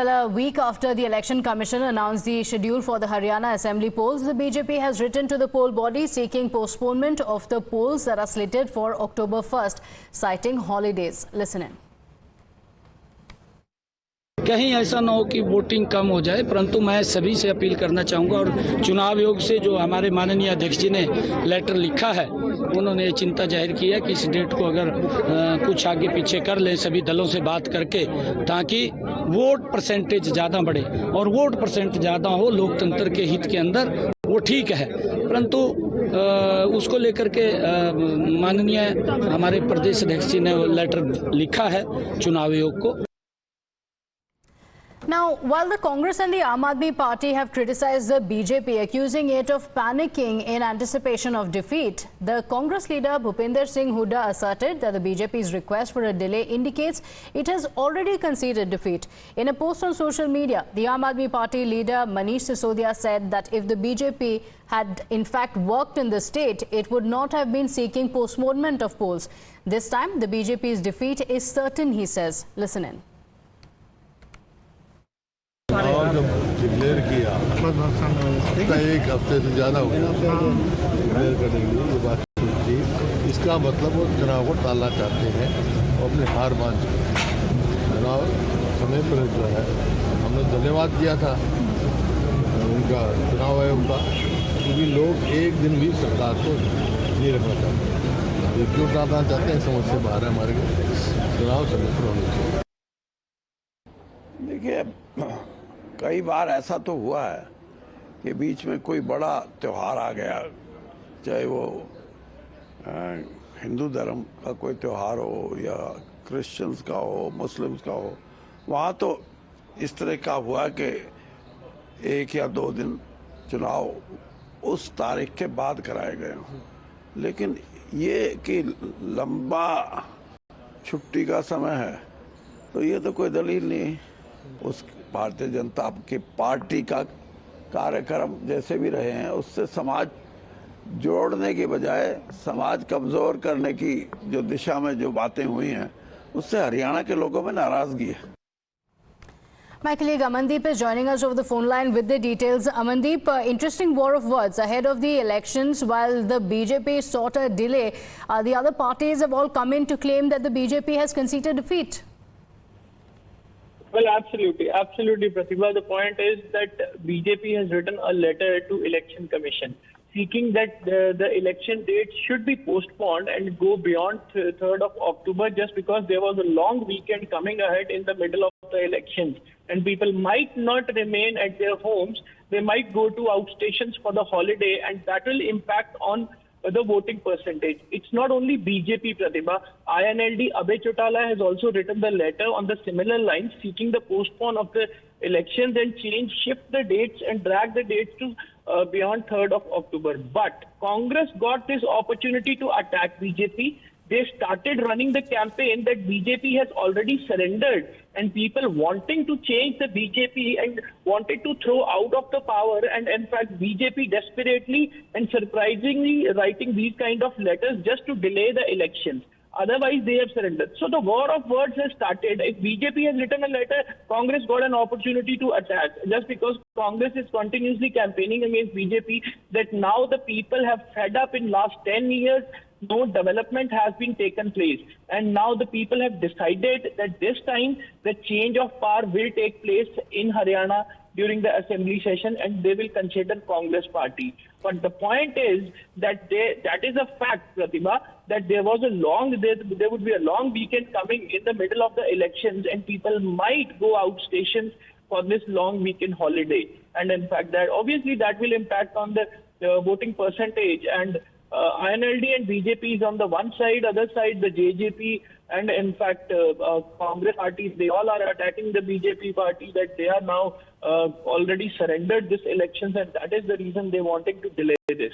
Well, a week after the Election Commission announced the schedule for the Haryana Assembly polls, the BJP has written to the poll body seeking postponement of the polls that are slated for October 1st, citing holidays. Listen in. कहीं ऐसा ना हो कि voting कम हो जाए, परंतु मैं सभी से अपील करना चाहूँगा और चुनाव आयोग से जो हमारे माननीय अध्यक्ष जी ने लेटर लिखा है, उन्होंने चिंता जाहिर की है कि इस डेट को अगर कुछ आगे पीछे कर लें सभी दलों से बात करके, ताकि वोट परसेंटेज ज़्यादा बढ़े और वोट परसेंट ज़्यादा हो लोकतंत्र के हित के अंदर, वो ठीक है। परंतु उसको लेकर के माननीय हमारे प्रदेश अध्यक्ष जी ने लेटर लिखा है चुनाव आयोग को। Now, while the Congress and the Aam Aadmi Party have criticized the BJP, accusing it of panicking in anticipation of defeat, the Congress leader Bhupinder Singh Hooda asserted that the BJP's request for a delay indicates it has already conceded defeat. In a post on social media, the Aam Aadmi Party leader Manish Sisodia said that if the BJP had in fact worked in the state, it would not have been seeking postponement of polls. This time, the BJP's defeat is certain, he says. Listen in. जब declare किया उसका एक हफ्ते से ज़्यादा हो गया declare करने के लिए ये बात थी। इसका मतलब वो चुनाव को टालना चाहते हैं और अपने हार मान चुके हैं। चुनाव समय पर जो है हमने धन्यवाद किया था उनका चुनाव आयोग का, क्योंकि लोग एक दिन भी सरकार को नहीं रखना चाहते। ये क्यों टालना चाहते हैं, समझ से बाहर है हमारे चुनाव समय पर होने चाहिए। देखिए, कई बार ऐसा तो हुआ है कि बीच में कोई बड़ा त्यौहार आ गया, चाहे वो हिंदू धर्म का कोई त्यौहार हो या क्रिश्चियंस का हो, मुस्लिम्स का हो, वहाँ तो इस तरह का हुआ कि 1 या 2 दिन चुनाव उस तारीख के बाद कराए गए हों। लेकिन ये कि लंबा छुट्टी का समय है, तो ये तो कोई दलील नहीं। उस भारतीय जनता की पार्टी का कार्यक्रम जैसे भी रहे हैं, उससे समाज जोड़ने की बजाय समाज कमज़ोर करने की जो दिशा में जो बातें हुई हैं, उससे हरियाणा के लोगों में नाराज़गी है। My colleague Amandeep is joining us over the phone line with the details. Amandeep, interesting war of words ahead of the elections. While the BJP sought a delay, the other parties have all come in to claim that the BJP has conceded defeat. Well, absolutely, Pratibha. The point is that BJP has written a letter to Election Commission seeking that the election date should be postponed and go beyond 3rd of October, just because there was a long weekend coming ahead in the middle of the elections and people might not remain at their homes. They might go to outstations for the holiday, and that will impact on the voting percentage. It's not only BJP, Pratibha. INLD, Abhay Chautala has also written the letter on the similar lines, seeking the postpone of the elections and shift the dates and drag the dates to beyond 3rd of October. But Congress got this opportunity to attack BJP. They started running the campaign that BJP has already surrendered, and people wanting to change the BJP and wanted to throw out of the power, and in fact BJP desperately and surprisingly writing these kind of letters just to delay the elections. Otherwise they have surrendered. So the war of words has started. If BJP has written a letter, Congress got an opportunity to attack, just because Congress is continuously campaigning against BJP that now the people have fed up. In last 10 years no development has been taken place, and now the people have decided that this time the change of power will take place in Haryana during the assembly session, and they will consider Congress party. But the point is that that is a fact, Pratibha, that there would be a long weekend coming in the middle of the elections, and people might go out stations for this long weekend holiday. And in fact, that obviously that will impact on the voting percentage. And INLD and BJP is on the one side, other side the JJP and in fact Congress parties, they all are attacking the BJP party that they are now already surrendered this elections, and that is the reason they wanting to delay this.